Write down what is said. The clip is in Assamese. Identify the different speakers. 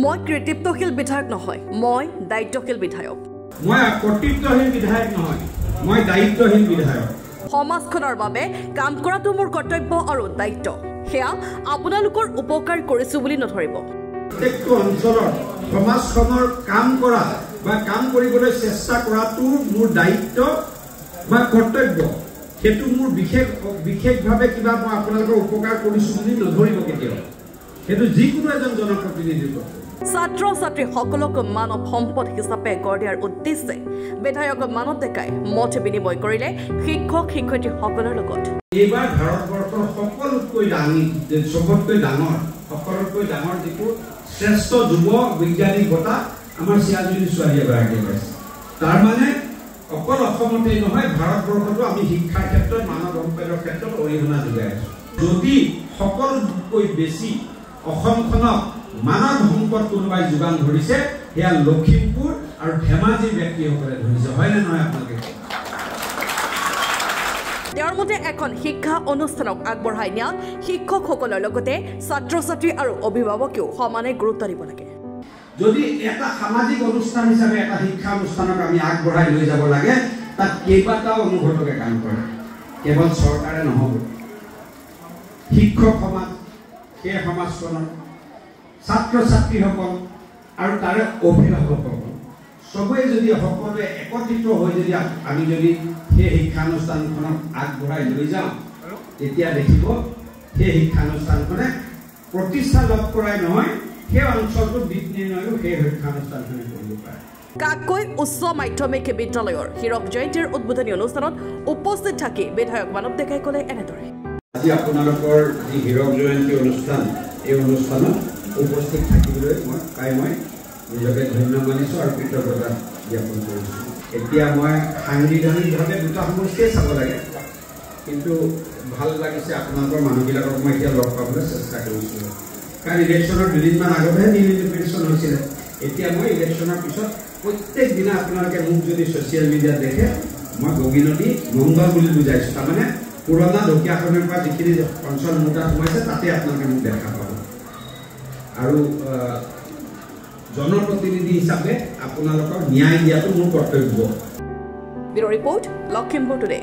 Speaker 1: মই কৃতিত্বশীল বিধায়ক নহয়, মই দায়িত্বশীল বিধায়ক।
Speaker 2: মই কৰ্তৃত্বহীন বিধায়ক নহয়, মই দায়িত্বশীল বিধায়ক।
Speaker 1: সমাজখনৰ বাবে কাম কৰাটো মোৰ কৰ্তব্য আৰু দায়িত্ব। সেয়া আপোনালোকৰ উপকাৰ কৰিছো বুলি নধৰিব।
Speaker 2: প্ৰত্যেকটো অঞ্চলৰ সমাজখনৰ কাম কৰা বা কাম কৰিবলৈ চেষ্টা কৰাটো মোৰ দায়িত্ব বা কৰ্তব্য। সেইটো মোৰ বিশেষভাৱে কিবা মই আপোনালোকৰ উপকাৰ কৰিছো বুলি নধৰিব কেতিয়াও। সেইটো যিকোনো এজন জনপ্ৰতিনিধিৰ কৰ্তব্য।
Speaker 1: ছাত্ৰ ছাত্ৰীসকলক মানৱ সম্পদ হিচাপে গঢ় দিয়াৰ উদ্দেশ্যে বিধায়ক মানৱ ডেকাই মত বিনিময় কৰিলে শিক্ষক শিক্ষয়িত্ৰীসকলৰ লগত।
Speaker 2: এইবাৰ ভাৰতবৰ্ষৰ সকলোতকৈ ডাঙৰ যিটো শ্ৰেষ্ঠ যুৱ বৈজ্ঞানিক বঁটা আমাৰ চিৰাজুলি ছোৱালী এগৰাকীয়ে পাইছে। তাৰমানে অকল অসমতেই নহয়, ভাৰতবৰ্ষতো আমি শিক্ষাৰ ক্ষেত্ৰত মানৱ সম্পদৰ ক্ষেত্ৰত অৰিহণা যোগাই আছো। যদি সকলোতকৈ বেছি অসমখনক মানৱ সম্পদ কোনোবাই যোগান ধৰিছে, সেয়া লখিমপুৰ আৰু ধেমাজিৰ ব্যক্তিসকলে ধৰিছে, হয়নে নহয় আপোনালোকে?
Speaker 1: তেওঁৰ মতে এখন শিক্ষা অনুষ্ঠানক আগবঢ়াই নিয়া শিক্ষকসকলৰ লগতে ছাত্ৰ ছাত্ৰী আৰু অভিভাৱকেও সমানে গুৰুত্ব দিব লাগে।
Speaker 2: যদি এটা সামাজিক অনুষ্ঠান হিচাপে এটা শিক্ষা অনুষ্ঠানক আমি আগবঢ়াই লৈ যাব লাগে, তাত কেইবাটাও অনুঘটকে কাম কৰে। কেৱল চৰকাৰে নহ'ব, শিক্ষক সমাজ, সেই সমাজখনৰ ছাত্ৰ ছাত্ৰীসকল আৰু তাৰে অভিভাৱকসকল চবেই যদি সকলোৱে একত্ৰিত হৈ যদি আমি যদি সেই শিক্ষানুষ্ঠানখনক আগবঢ়াই লৈ যাওঁ, তেতিয়া দেখিব সেই শিক্ষানুষ্ঠানখনে প্ৰতিষ্ঠা লাভ কৰাই নহয়, সেই অঞ্চলটোত দিক নিৰ্ণয়ো সেই শিক্ষানুষ্ঠানখনে কৰিব পাৰে।
Speaker 1: কাকৈ উচ্চ মাধ্যমিক বিদ্যালয়ৰ হীৰক জয়ন্তীৰ উদ্বোধনী অনুষ্ঠানত উপস্থিত থাকি বিধায়ক মানৱ ডেকাই ক'লে এনেদৰে।
Speaker 2: আজি আপোনালোকৰ যি হীৰক জয়ন্তী অনুষ্ঠান, এই অনুষ্ঠানত উপস্থিত থাকিবলৈ মই নিজকে ধন্য মানিছোঁ আৰু কৃতজ্ঞতা জ্ঞাপন কৰিছোঁ। এতিয়া মই সাংবিধানিকভাৱে দুটা সমষ্টিয়ে চাব লাগে, কিন্তু ভাল লাগিছে আপোনালোকৰ মানুহবিলাকক মই এতিয়া লগ পাবলৈ চেষ্টা কৰিছোঁ। কাৰণ ইলেকশ্যনৰ দুদিনমান আগতহে নিৰ্বাচন হৈছিলে। এতিয়া মই ইলেকশ্যনৰ পিছত প্ৰত্যেক দিনা আপোনালোকে মোক যদি ছ'চিয়েল মিডিয়াত দেখে, মই গগীনদী মংগল বুলি বুজাইছোঁ। তাৰমানে পুৰণা ঢকিয়াখনৰ পৰা যিখিনি অঞ্চল মোৰ তাত সোমাইছে, তাতে আপোনালোকে মোক দেখা পাব। আৰু জনপ্ৰতিনিধি হিচাপে আপোনালোকক ন্যায় দিয়াটো মোৰ কৰ্তব্য।
Speaker 1: Bureau report, Lakhimpur today.